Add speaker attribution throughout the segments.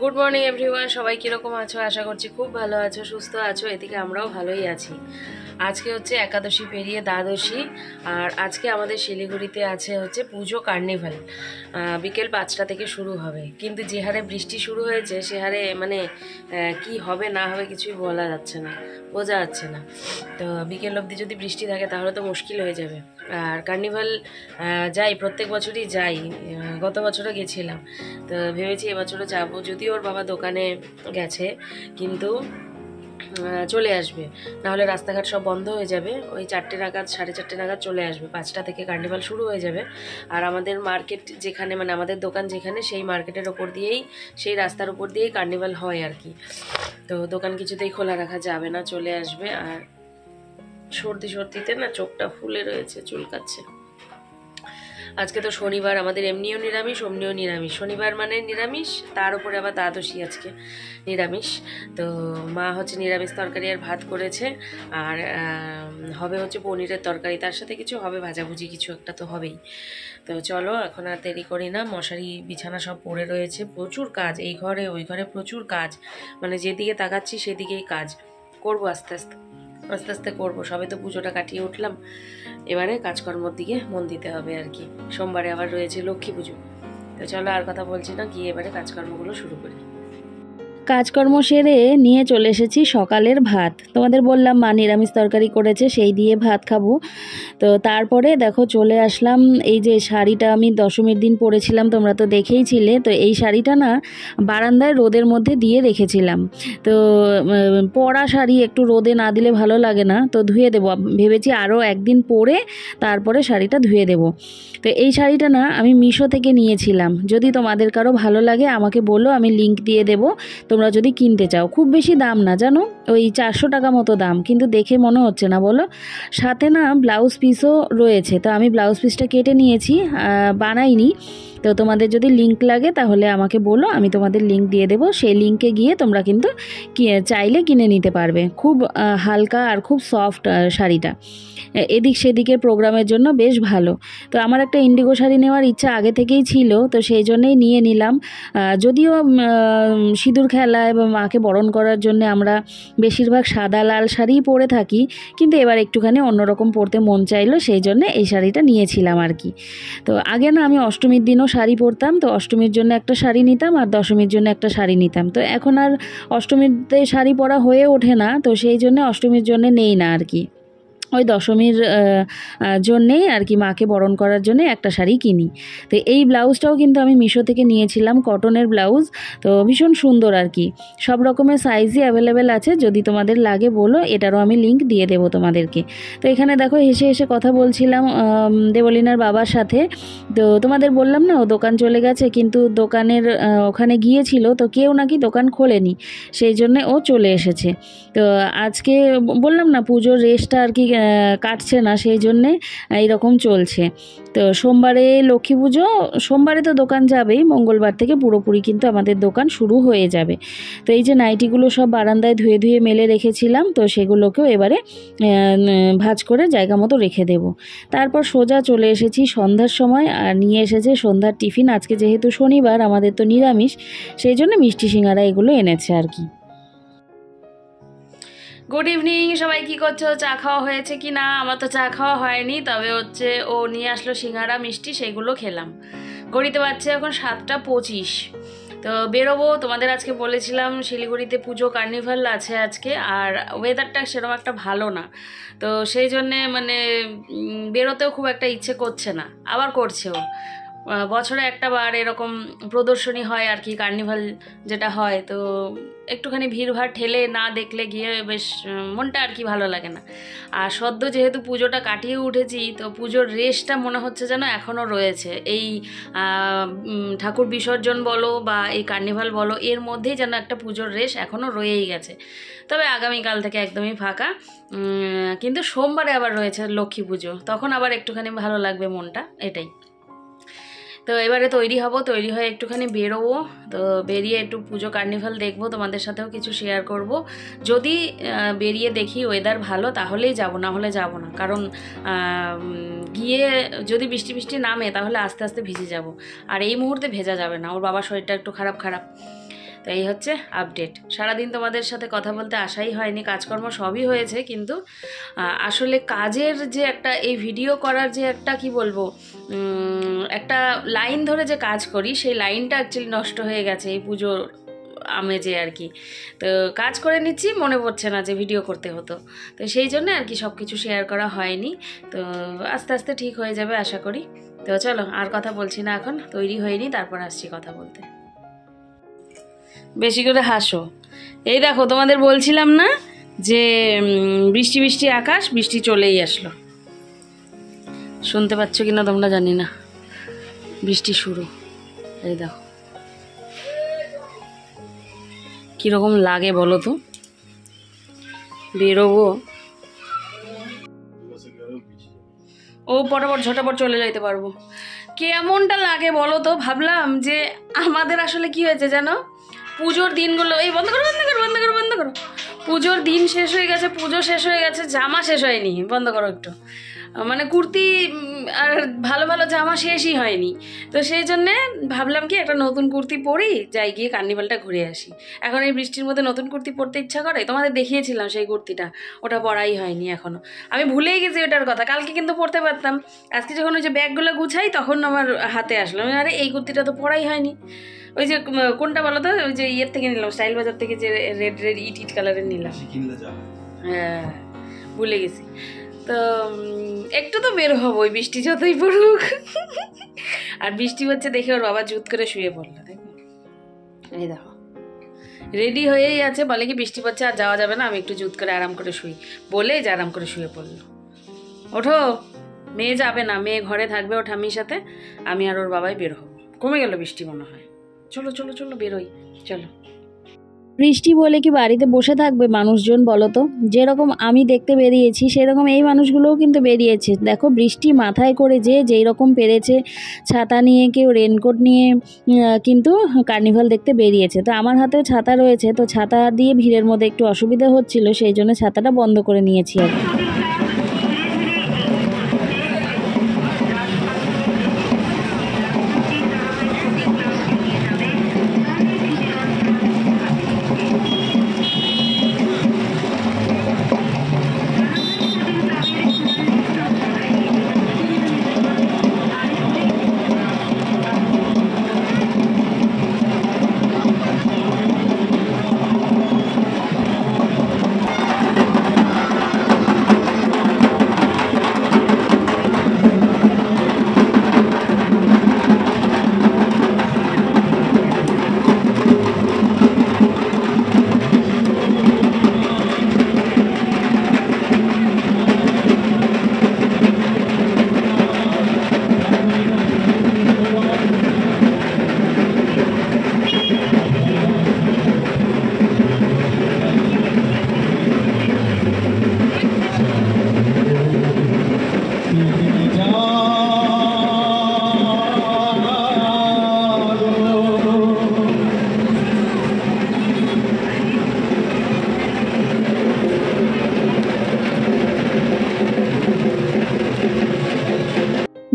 Speaker 1: Good morning everyone, সবাই কীরকম আছো? আশা করছি খুব ভালো আছো, সুস্থ আছো। এদিকে আমরাও ভালোই আছি। আজকে হচ্ছে একাদশী পেরিয়ে দ্বাদশী, আর আজকে আমাদের শিলিগুড়িতে আছে হচ্ছে পুজো কার্নিভাল। বিকেল 5টা থেকে শুরু হবে, কিন্তু যে হারে বৃষ্টি শুরু হয়েছে সে হারে মানে কি হবে না হবে কিছুই বলা যাচ্ছে না, বোঝা যাচ্ছে না। তো বিকেল অবধি যদি বৃষ্টি থাকে তাহলে তো মুশকিল হয়ে যাবে। আর কার্নিভাল যাই, প্রত্যেক বছরই যাই, গত বছরও গেছিলাম। তো ভেবেছি এবছরও যাবো, যদিও ওর বাবা দোকানে গেছে, কিন্তু চলে আসবে, নাহলে রাস্তাঘাট সব বন্ধ হয়ে যাবে। ওই 4টে নাগাদ, 4:30 নাগাদ চলে আসবে। 5টা থেকে কার্নিভাল শুরু হয়ে যাবে। আর আমাদের মার্কেট যেখানে, মানে আমাদের দোকান যেখানে, সেই মার্কেটের ওপর দিয়েই, সেই রাস্তার উপর দিয়েই কার্নিভাল হয় আর কি। তো দোকান কিছুতেই খোলা রাখা যাবে না, চলে আসবে। আর সর্দিতে না চোখটা ফুলে রয়েছে, চুলকাচ্ছে। আজকে তো শনিবার, আমাদের এমনিও নিরামিষ, অমনিও নিরামিষ। শনিবার মানে নিরামিষ, তার উপরে আবার দ্বাদশী আজকে নিরামিষ। তো মা হচ্ছে নিরামিষ তরকারি আর ভাত করেছে, আর হবে হচ্ছে পনিরের তরকারি, তার সাথে কিছু হবে, ভাজাভুজি কিছু একটা তো হবেই। তো চলো এখন আর দেরি করি না। মশারি বিছানা সব পড়ে রয়েছে, প্রচুর কাজ, এই ঘরে ওই ঘরে প্রচুর কাজ, মানে যেদিকে তাকাচ্ছি সেদিকেই কাজ। করবো আস্তে আস্তে করবো। সবে তো পুজোটা কাটিয়ে উঠলাম, এবারে কাজকর্মর দিকে মন দিতে হবে আর কি। সোমবারে আবার রয়েছে লক্ষ্মী পুজো। তো চলো আর কথা বলছি না, গিয়ে এবারে কাজকর্মগুলো শুরু করি।
Speaker 2: কাজকর্ম সেরে নিয়ে চলে এসেছি সকালের ভাত। তোমাদের বললাম মা নিরামিষ তরকারি করেছে, সেই দিয়ে ভাত খাবো। তো তারপরে দেখো চলে আসলাম। এই যে শাড়িটা আমি দশমীর দিন পরেছিলাম, তোমরা তো দেখেইছিলে। তো এই শাড়িটা না বারান্দায় রোদের মধ্যে দিয়ে রেখেছিলাম। তো পরা শাড়ি একটু রোদে না দিলে ভালো লাগে না, তো ধুয়ে দেবো ভেবেছি। আরও একদিন পরে তারপরে শাড়িটা ধুয়ে দেবো। তো এই শাড়িটা না আমি মিশো থেকে নিয়েছিলাম। যদি তোমাদের কারো ভালো লাগে আমাকে বলো, আমি লিংক দিয়ে দেবো, তোমরা যদি কিনতে চাও। খুব বেশি দাম না জানো, ওই 400 টাকা মতো দাম, কিন্তু দেখে মনে হচ্ছে না বলো। সাথে না ব্লাউজ পিসও রয়েছে, তো আমি ব্লাউজ পিসটা কেটে নিয়েছি, বানাইনি। তো তোমাদের যদি লিংক লাগে তাহলে আমাকে বলো, আমি তোমাদের লিংক দিয়ে দেবো। সেই লিংকে গিয়ে তোমরা কিন্তু চাইলে কিনে নিতে পারবে। খুব হালকা আর খুব সফট শাড়িটা, এদিক সেদিকের প্রোগ্রামের জন্য বেশ ভালো। তো আমার একটা ইন্ডিগো শাড়ি নেওয়ার ইচ্ছা আগে থেকেই ছিল, তো সেই জন্যেই নিয়ে নিলাম। যদিও সিঁদুর খেলায় বা মাকে বরণ করার জন্য আমরা বেশিরভাগ সাদা লাল শাড়িই পরে থাকি, কিন্তু এবার একটুখানি অন্যরকম পরতে মন চাইলো, সেই জন্যে এই শাড়িটা নিয়েছিলাম আর কি। তো আগে না আমি অষ্টমীর দিনও শাড়ি পরতাম, তো অষ্টমীর জন্য একটা শাড়ি নিতাম আর দশমীর জন্য একটা শাড়ি নিতাম। তো এখন আর অষ্টমীতে শাড়ি পরা হয়ে ওঠে না, তো সেই জন্য অষ্টমীর জন্য নেই না আর কি। ওই দশমীর জন্যেই আর কি, মাকে বরণ করার জন্য একটা শাড়ি কিনি। তো এই ব্লাউজটাও কিন্তু আমি মিশো থেকে নিয়েছিলাম, কটনের ব্লাউজ। তো ভীষণ সুন্দর আর কি, সব রকমের সাইজই অ্যাভেলেবেল আছে, যদি তোমাদের লাগে বলো, এটারও আমি লিংক দিয়ে দেবো তোমাদেরকে। তো এখানে দেখো হেসে হেসে কথা বলছিলাম দেবলিনার বাবার সাথে। তো তোমাদের বললাম না ও দোকান চলে গেছে, কিন্তু দোকানের ওখানে গিয়েছিল, তো কেউ নাকি দোকান খোলেনি, সেই জন্যে ও চলে এসেছে। তো আজকে বললাম না পুজোর রেশটা আর কি কাটছে না, সেই জন্যে এইরকম চলছে। তো সোমবারে লক্ষ্মী পুজো, সোমবারে তো দোকান যাবেই, মঙ্গলবার থেকে পুরোপুরি কিন্তু আমাদের দোকান শুরু হয়ে যাবে। তো এই যে নাইটিগুলো সব বারান্দায় ধুয়ে ধুয়ে মেলে রেখেছিলাম, তো সেগুলোকেও এবারে ভাঁজ করে জায়গা মতো রেখে দেব। তারপর সোজা চলে এসেছি সন্ধ্যার সময়, আর নিয়ে এসেছে সন্ধ্যার টিফিন। আজকে যেহেতু শনিবার, আমাদের তো নিরামিষ, সেই জন্য মিষ্টি সিঙ্গারা এগুলো এনেছে আর কি।
Speaker 1: গুড ইভিনিং সবাই, কি করছো? চা খাওয়া হয়েছে কি না? আমার তো চা খাওয়া হয়নি, তবে হচ্ছে ও নিয়ে আসলো সিঙ্গারা মিষ্টি, সেইগুলো খেলাম। ঘড়িতে বাজছে এখন 7:25। তো বেরোবো, তোমাদের আজকে বলেছিলাম শিলিগুড়িতে পুজো কার্নিভাল আছে আজকে, আর ওয়েদারটা সেরকম একটা ভালো না, তো সেই জন্যে মানে বেরোতেও খুব একটা ইচ্ছে করছে না, আবার করছেও। বছরে একটা বার এরকম প্রদর্শনী হয় আর কি, কার্নিভাল যেটা হয়, তো একটুখানি ভিড়ভাড় ঠেলে না দেখলে গিয়ে বেশ মনটা আর কি ভালো লাগে না। আর সদ্য যেহেতু পুজোটা কাটিয়ে উঠেছি, তো পুজোর রেশটা মনে হচ্ছে যেন এখনও রয়েছে। এই ঠাকুর বিসর্জন বলো বা এই কার্নিভাল বলো, এর মধ্যেই যেন একটা পুজোর রেশ এখনও রয়েই গেছে। তবে আগামীকাল থেকে একদমই ফাঁকা, কিন্তু সোমবারে আবার রয়েছে লক্ষ্মী পুজো, তখন আবার একটুখানি ভালো লাগবে মনটা, এটাই। তো এবারে তৈরি হব, তৈরি হয়ে একটুখানি বেরোবো। তো বেরিয়ে একটু পুজো কার্নিভাল দেখবো, তোমাদের সাথেও কিছু শেয়ার করব। যদি বেরিয়ে দেখি ওয়েদার ভালো তাহলেই যাব, না হলে যাব না। কারণ গিয়ে যদি বৃষ্টি বৃষ্টি নামে তাহলে আস্তে আস্তে ভিজে যাব, আর এই মুহূর্তে ভেজা যাবে না, ওর বাবার শরীরটা একটু খারাপ। তো এই হচ্ছে আপডেট। সারাদিন তোমাদের সাথে কথা বলতে আসাই হয়নি, কাজকর্ম সবই হয়েছে, কিন্তু আসলে কাজের যে একটা, এই ভিডিও করার যে একটা কি বলবো, একটা লাইন ধরে যে কাজ করি, সেই লাইনটা অ্যাকচুয়ালি নষ্ট হয়ে গেছে এই পুজোর আমেজে আর কি। তো কাজ করে নিচ্ছি, মনে পড়ছে না যে ভিডিও করতে হতো, তো সেই জন্য আর কি সব কিছু শেয়ার করা হয়নি। তো আস্তে আস্তে ঠিক হয়ে যাবে আশা করি। তো চলো আর কথা বলছি না, এখন তৈরি হয়নি, তারপর আসছি কথা বলতে। বেশি করে হাসো। এই দেখো, তোমাদের বলছিলাম না যে বৃষ্টি বৃষ্টি আকাশ, বৃষ্টি চলেই আসলো। শুনতে পাচ্ছ কিনা তোমরা জানি না, বৃষ্টি শুরু। এই দেখো কীরকম লাগে বলো তো, বেরোবো ও পটাপট ঝটাপট চলে যাইতে পারবো, কেমনটা লাগে বলো তো। ভাবলাম যে আমাদের আসলে কি হয়েছে জানো, পুজোর দিনগুলো, এই বন্ধ করো বন্ধ করো বন্ধ করো বন্ধ করো, পুজোর দিন শেষ হয়ে গেছে, পুজো শেষ হয়ে গেছে, জামা শেষ হয়নি, বন্ধ করো একটু, মানে কুর্তি আর ভালো ভালো জামা শেষই হয়নি। তো সেই জন্যে ভাবলাম কি একটা নতুন কুর্তি পরি, যাই গিয়ে কার্নিভালটা ঘুরে আসি। এখন এই বৃষ্টির মধ্যে নতুন কুর্তি পরতে ইচ্ছা করে, তোমাদের দেখিয়েছিলাম সেই কুর্তিটা, ওটা পরাই হয়নি এখনও, আমি ভুলেই গেছি ওটার কথা, কালকে কিন্তু পরতে পারতাম। আজকে যখন ওই যে ব্যাগগুলো গুছাই তখন আমার হাতে আসলো, আরে এই কুর্তিটা তো পরাই হয়নি। ওই যে কোনটা বলো তো, ওই যে ইয়ের থেকে নিলাম, স্টাইল বাজার থেকে, যে রেড রেড ইট ইট কালারের নিলাম। হ্যাঁ ভুলে গেছি। তো একটু তো বের হবো, ওই বৃষ্টি যতই পড়ুক। আর বৃষ্টি হচ্ছে দেখে ওর বাবা জুত করে শুয়ে পড়লো, দেখো এই দেখো রেডি হয়েই আছে, বলে কি বৃষ্টি পড়ছে আর যাওয়া যাবে না, আমি একটু জুত করে আরাম করে শুই, বলে যে আরাম করে শুয়ে পড়লো। ওঠো, মেয়ে যাবে না, মেয়ে ঘরে থাকবে ওর ঠাম্মির সাথে, আমি আর ওর বাবাই বের হবো। কমে গেল বৃষ্টি মনে হয়, চলো চলো চলো বেরোই, চলো।
Speaker 2: বৃষ্টি বলে কি বাড়িতে বসে থাকবে মানুষজন বলো তো? যেরকম আমি দেখতে বেরিয়েছি সেরকম এই মানুষগুলোও কিন্তু বেরিয়েছে। দেখো বৃষ্টি মাথায় করে যে যেই রকম পেরেছে, ছাতা নিয়ে, কেউ রেনকোট নিয়ে কিন্তু কার্নিভাল দেখতে বেরিয়েছে। তো আমার হাতেও ছাতা রয়েছে, তো ছাতা দিয়ে ভিড়ের মধ্যে একটু অসুবিধা হচ্ছিল, সেই জন্য ছাতাটা বন্ধ করে নিয়েছি আর কি।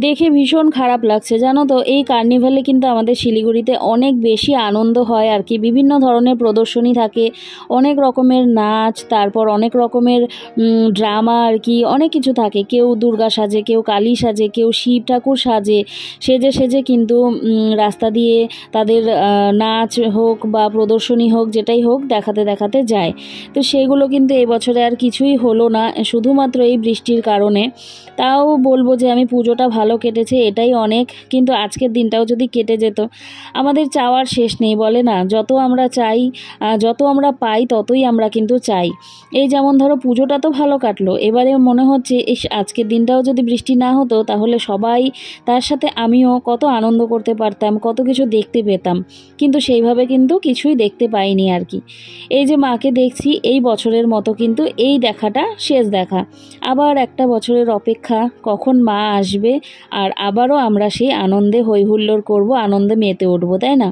Speaker 2: দেখে ভীষণ খারাপ লাগছে জানো তো। এই কার্নিভালে কিন্তু আমাদের শিলিগুড়িতে অনেক বেশি আনন্দ হয় আর কি, বিভিন্ন ধরনের প্রদর্শনী থাকে, অনেক রকমের নাচ, তারপর অনেক রকমের ড্রামা আর কি, অনেক কিছু থাকে। কেউ দুর্গা সাজে, কেউ কালী সাজে, কেউ শিব ঠাকুর সাজে, সেজে সেজে কিন্তু রাস্তা দিয়ে তাদের নাচ হোক বা প্রদর্শনী হোক, যেটাই হোক দেখাতে দেখাতে যায়। তো সেইগুলো কিন্তু এই বছরে আর কিছুই হলো না, শুধুমাত্র এই বৃষ্টির কারণে। তাও বলবো যে আমি পুজোটা ভালো কেটেছে, এটাই অনেক। কিন্তু আজকের দিনটাও যদি কেটে যেত, আমাদের চাওয়ার শেষ নেই বলে না, যত আমরা চাই, যত আমরা পাই ততই আমরা কিন্তু চাই। এই যেমন ধরো পুজোটা তো ভালো কাটলো, এবারে মনে হচ্ছে আজকের দিনটাও যদি বৃষ্টি না হতো তাহলে সবাই, তার সাথে আমিও কত আনন্দ করতে পারতাম, কত কিছু দেখতে পেতাম। কিন্তু সেইভাবে কিন্তু কিছুই দেখতে পাইনি আর কি। এই যে মাকে দেখছি, এই বছরের মতো কিন্তু এই দেখাটা শেষ দেখা। আবার একটা বছরের অপেক্ষা, কখন মা আসবে আর আবারও আমরা সেই আনন্দে হৈ হুল্লোড় করবো, আনন্দে মেতে উঠবো, তাই না?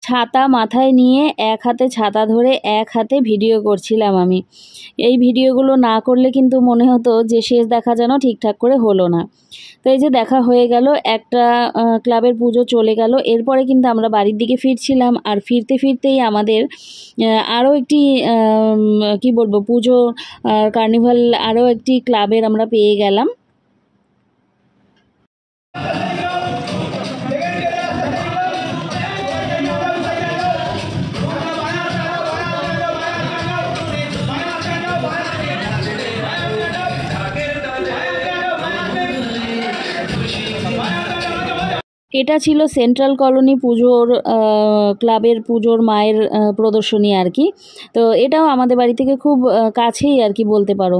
Speaker 2: ছাতা মাথায় নিয়ে এক হাতে ছাতা ধরে এক হাতে ভিডিও করছিলাম আমি। এই ভিডিওগুলো না করলে কিন্তু মনে হতো যে শেষ দেখা যেন ঠিকঠাক করে হলো না। তো এই যে দেখা হয়ে গেল, একটা ক্লাবের পুজো চলে গেল। এরপরে কিন্তু আমরা বাড়ির দিকে ফিরছিলাম, আর ফিরতে ফিরতেই আমাদের আরও একটি কি বলবো পুজো কার্নিভাল আরও একটি ক্লাবের আমরা পেয়ে গেলাম। এটা ছিল সেন্ট্রাল কলোনি পুজোর ক্লাবের পুজোর মায়ের প্রদর্শনী আর কি। তো এটাও আমাদের বাড়ি থেকে খুব কাছেই আর কি বলতে পারো।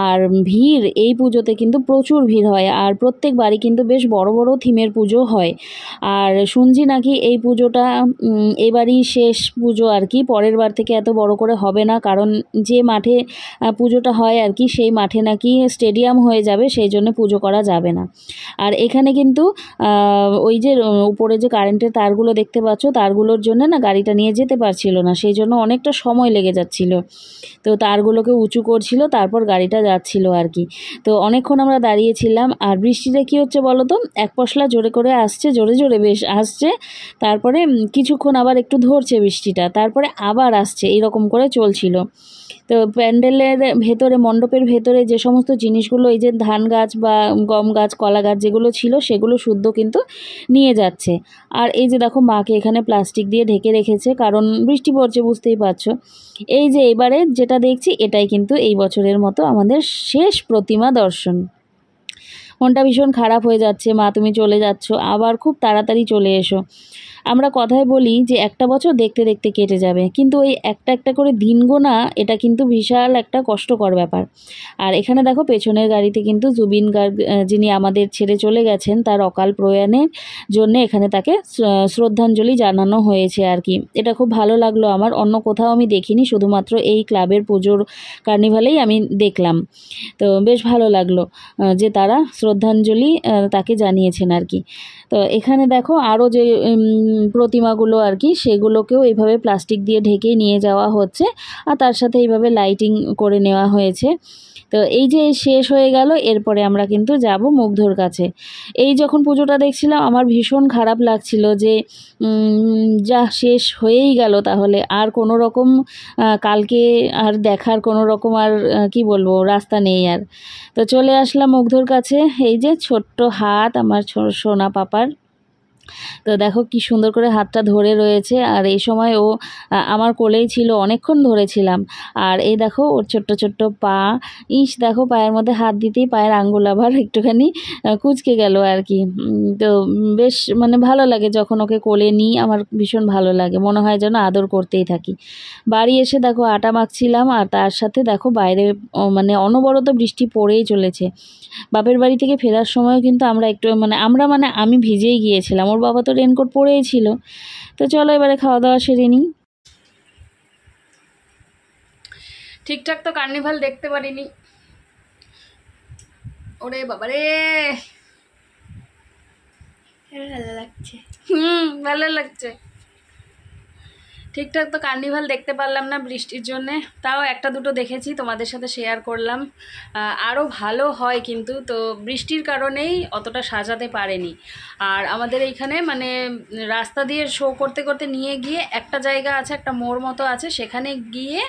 Speaker 2: আর ভিড় এই পুজোতে কিন্তু প্রচুর ভিড় হয়, আর প্রত্যেক বাড়ি কিন্তু বেশ বড় বড় থিমের পুজো হয়। আর শুনছি নাকি এই পুজোটা এবারই শেষ পুজো আর কি, পরের বার থেকে এত বড় করে হবে না, কারণ যে মাঠে পুজোটা হয় আর কি সেই মাঠে নাকি স্টেডিয়াম হয়ে যাবে, সেই জন্য পুজো করা যাবে না। আর এখানে কিন্তু ওই যে উপরে যে কারেন্টের তারগুলো দেখতে পাচ্ছ, তারগুলোর জন্য না গাড়িটা নিয়ে যেতে পারছিল না, সেই জন্য অনেকটা সময় লেগে যাচ্ছিল। তো তারগুলোকে উঁচু করছিল, তারপর গাড়িটা যাচ্ছিল আর কি। তো অনেকক্ষণ আমরা দাঁড়িয়েছিলাম। আর বৃষ্টিটা কী হচ্ছে বলো তো, এক পশলা জোরে করে আসছে, জোরে জোরে বেশ আসছে, তারপরে কিছুক্ষণ আবার একটু ধরছে বৃষ্টিটা, তারপরে আবার আসছে, এরকম করে চলছিল। তো প্যান্ডেলের ভেতরে, মণ্ডপের ভেতরে যে সমস্ত জিনিসগুলো, এই যে ধান গাছ বা গম গাছ, কলা গাছ যেগুলো ছিল সেগুলো শুদ্ধ কিন্তু নিয়ে যাচ্ছে। আর এই যে দেখো মাকে এখানে প্লাস্টিক দিয়ে ঢেকে রেখেছে, কারণ বৃষ্টি পড়ছে বুঝতেই পারছো। এই যে এবারে যেটা দেখছি এটাই কিন্তু এই বছরের মতো আমাদের শেষ প্রতিমা দর্শন। মনটা ভীষণ খারাপ হয়ে যাচ্ছে, মা তুমি চলে যাচ্ছ, আবার খুব তাড়াতাড়ি চলে এসো। আমরা কথায় বলি যে একটা বছর দেখতে দেখতে কেটে যাবে, কিন্তু ওই একটা একটা করে দিন গোনা এটা কিন্তু বিশাল একটা কষ্টকর ব্যাপার। আর এখানে দেখো পেছনের গাড়িতে কিন্তু জুবিন গার্গ যিনি আমাদের ছেড়ে চলে গেছেন, তার অকাল প্রয়াণের জন্য এখানে তাকে শ্রদ্ধাঞ্জলি জানানো হয়েছে আর কি। এটা খুব ভালো লাগলো আমার, অন্য কোথাও আমি দেখিনি, শুধুমাত্র এই ক্লাবের পুজোর কার্নিভালেই আমি দেখলাম। তো বেশ ভালো লাগলো যে তারা শ্রদ্ধাঞ্জলি তাকে জানিয়েছেন আর কি। তো এখানে দেখো আরও যে প্রতিমাগুলো আর কি, সেগুলোকেও এইভাবে প্লাস্টিক দিয়ে ঢেকে নিয়ে যাওয়া হচ্ছে, আর তার সাথে এইভাবে লাইটিং করে নেওয়া হয়েছে। তো এই যে শেষ হয়ে গেল, এরপরে আমরা কিন্তু যাব মুগ্ধর কাছে। এই যখন পুজোটা দেখছিলাম আমার ভীষণ খারাপ লাগছিল যে যা শেষ হয়েই গেল, তাহলে আর কোনো রকম কালকে আর দেখার কোনো রকম আর কি বলবো রাস্তা নেই আর। তো চলে আসলাম মুগ্ধর কাছে। এই যে ছোট্ট হাত আমার সোনা পাপার, তো দেখো কি সুন্দর করে হাতটা ধরে রয়েছে, আর এই সময় ও আমার কোলেই ছিল, অনেকক্ষণ ধরেছিলাম। আর এই দেখো ওর ছোট্ট ছোট্ট পা, দেখো পায়ের মধ্যে হাত দিতেই পায়ের আঙ্গুল আবার একটুখানি কুঁচকে গেল আর কি। তো বেশ মানে ভালো লাগে যখন ওকে কোলে নিই, আমার ভীষণ ভালো লাগে, মনে হয় যেন আদর করতেই থাকি। বাড়ি এসে দেখো আটা মাখছিলাম, আর তার সাথে দেখো বাইরে মানে অনবরত বৃষ্টি পড়েই চলেছে। বাপের বাড়ি থেকে ফেরার সময় কিন্তু আমরা একটু আমি ভিজেই গিয়েছিলাম, ওর বাবা তো রেনকোট পরেই ছিল। তো চলো এবারে খাওয়া দাওয়া সেরে নিই।
Speaker 1: ঠিকঠাক তো কার্নিভাল দেখতে পারিনি, ওরে বাবারে ভালো লাগছে, ভালো লাগছে। ঠিকঠাক তো কার্নিভাল দেখতে পারলাম না বৃষ্টির জন্যে, তাও একটা দুটো দেখেছি, তোমাদের সাথে শেয়ার করলাম। আরও ভালো হয় কিন্তু, তো বৃষ্টির কারণেই অতটা সাজাতে পারেনি। আর আমাদের এইখানে মানে রাস্তা দিয়ে শো করতে করতে নিয়ে গিয়ে একটা জায়গা আছে, একটা মোড় মতো আছে, সেখানে গিয়ে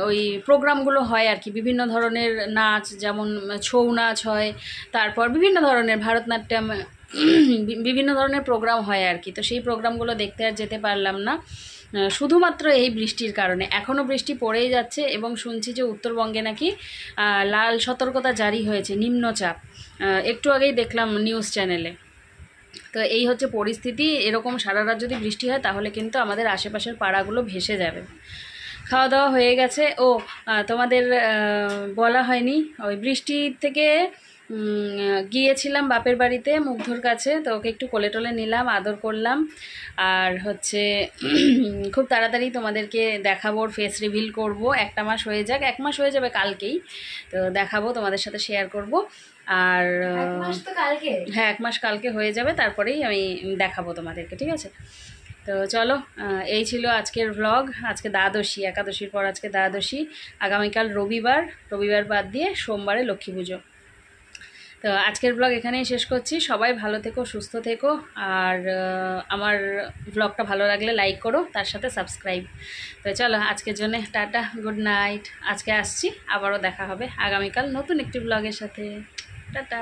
Speaker 1: ওই প্রোগ্রামগুলো হয় আর কি। বিভিন্ন ধরনের নাচ, যেমন ছৌ নাচ হয়, তারপর বিভিন্ন ধরনের ভারতনাট্যম, বিভিন্ন ধরনের প্রোগ্রাম হয় আর কি। তো সেই প্রোগ্রামগুলো দেখতে আর যেতে পারলাম না, শুধুমাত্র এই বৃষ্টির কারণে। এখনও বৃষ্টি পড়েই যাচ্ছে, এবং শুনছি যে উত্তরবঙ্গে নাকি লাল সতর্কতা জারি হয়েছে, নিম্নচাপ।
Speaker 2: একটু আগেই দেখলাম নিউজ চ্যানেলে। তো এই হচ্ছে পরিস্থিতি, এরকম সারা রাত যদি বৃষ্টি হয় তাহলে কিন্তু আমাদের আশেপাশের পাড়াগুলো ভেসে যাবে। খাওয়া দাওয়া হয়ে গেছে। তোমাদের বলা হয়নি, ওই বৃষ্টির থেকে গিয়েছিলাম বাপের বাড়িতে মুগ্ধর কাছে, তো ওকে একটু কোলে টোলে নিলাম, আদর করলাম। আর হচ্ছে খুব তাড়াতাড়ি তোমাদেরকে দেখাবো, ওর ফেস রিভিল করব, 1 মাস হয়ে যাক, 1 মাস হয়ে যাবে কালকেই, তো দেখাবো, তোমাদের সাথে শেয়ার করব। আর হ্যাঁ, 1 মাস কালকে হয়ে যাবে, তারপরেই আমি দেখাবো তোমাদেরকে, ঠিক আছে? তো চলো, এই ছিল আজকের ভ্লগ। আজকে দ্বাদশী, একাদশীর পর আজকে দ্বাদশী, আগামীকাল রবিবার, রবিবার বাদ দিয়ে সোমবারে লক্ষ্মী পুজো। তো আজকের ব্লগ এখানেই শেষ করছি। সবাই ভালো থেকো, সুস্থ থেকো, আর আমার ব্লগটা ভালো লাগলে লাইক করো, তার সাথে সাবস্ক্রাইব। তো চলো, আজকের জন্য টাটা, গুড নাইট। আজকে আসছি, আবারও দেখা হবে আগামীকাল নতুন একটি ব্লগের সাথে। টাটা।